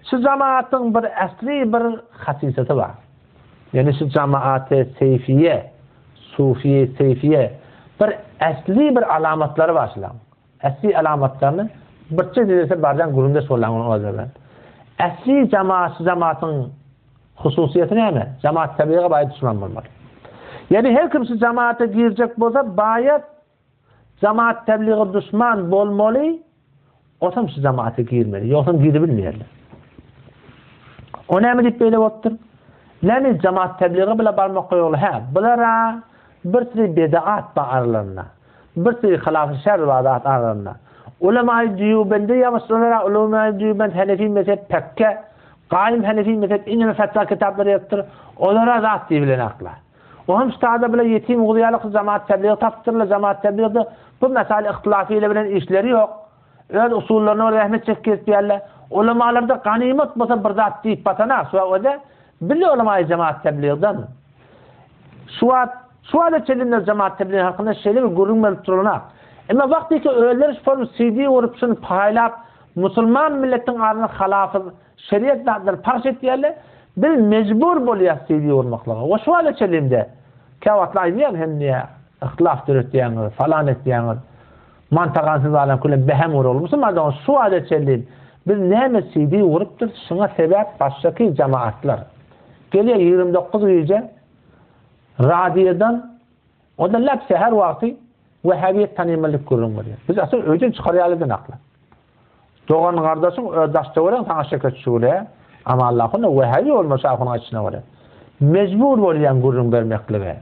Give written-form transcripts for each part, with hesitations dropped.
şu cemaatın bir asli bir hasiseti var. Yani şu cemaat-i seyfiye, sufiye, seyfiye bir asli bir alamatları var şulan. Asli alamatlarını birçe dedese bardan gurunda so'rlangan o'zida. Asli cemaatın hususiyeti neme? Cemaat tabiiga bayit düşman bolmaly. Yani her kim şu cemaate girecek bolsa bayit cemaat tebliği düşman bolmaly. Otam şu cemaate girmeli. Yoksa girip bilmeýärler. O näme diýip beýle botdur? Näme cemaat tebliği bilen barmak goýuly? Ha, bulara bir sürü bid'at aralarına, bir sürü hilaf-ı şer vadat aralarına. Ulema-i Diyubende yavaşlara ulema-i Diyubend Hanefi mezhep pekke, qaim Hanefi mezhep inme fetva kitapları yaptır. Onlara zat diýilen akla. O hem stada bile yetim uğuyalık cemaat tebliği taptırlı cemaat tebliği bu mesele ihtilafıyla bilen işleri yok. Öz usullarına rahmet çekip diýerler. Ulemalarda ganimet bolsa bir zat diýip batana, şoňa bile ulema-i cemaat tebliğinden. Şuada çelinler cemaat tebliği hakkında şeyler görünmeli turuna. Ama vakti ki öğeler şu CD vurup şunu paylap Müslüman milletin arasında halafı şeriat dağıtları parç ettiğerler biz mecbur bolýar CD vurmakla. O şuada çelimde kavatlar diýen hem niye ihtilaf dürütdiýäňiz falan etdiýäňiz mantagansız alan kule behem urulmuşsa madan şuada çelim biz näme CD vurupdyr şuna sebep başdaki cemaatlar. Gelýär 29 ýyl radyodan o da lap her vakti Vehhabiyet tanımalık kurulmalı. Biz asıl öcün çıkarıyalıydı nakla. Doğan kardeşim daşta olan sana şekat şöyle ama Allah'ın Vehhabi olmasa akına açına var. Mecbur olayan gururun vermekle.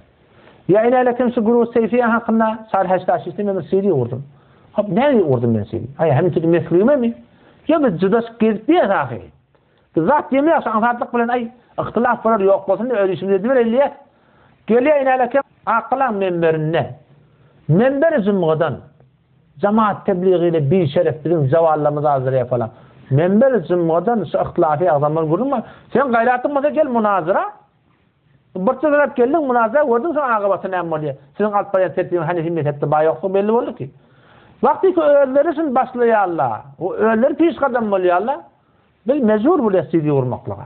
Ya ilerle kimse gurur seyfiye hakkında sarhaçta aşısını ben CD vurdum. Hop nereye vurdum ben CD? Hayır hem tutum meslime mi? Ya biz cüdas gezdiye sahi. Zat yemiyorsa anlatlık bilen ay ihtilaf var yok olsun diye öyle şimdi dediler elliyet. Geliyor ilerle kim akılan menberine. Menber zümrüden cemaat tebliğiyle bir şeref bizim zavallamızı hazıraya falan. Menber zümrüden şu ihtilafı azamlar kurulma. Sen gayratın masa gel münazıra. Bırtı zarap geldin münazıra gördün sonra ağabeysi ne yapmalı? Sizin alt bayan tertibin Hanefi mezhepte bayi yoksa belli oldu ki. Vakti ki öğeleri için başlıyor Allah. O öğeleri piş kadam oluyor Allah. Bil mecbur bu lesiyi vurmakla.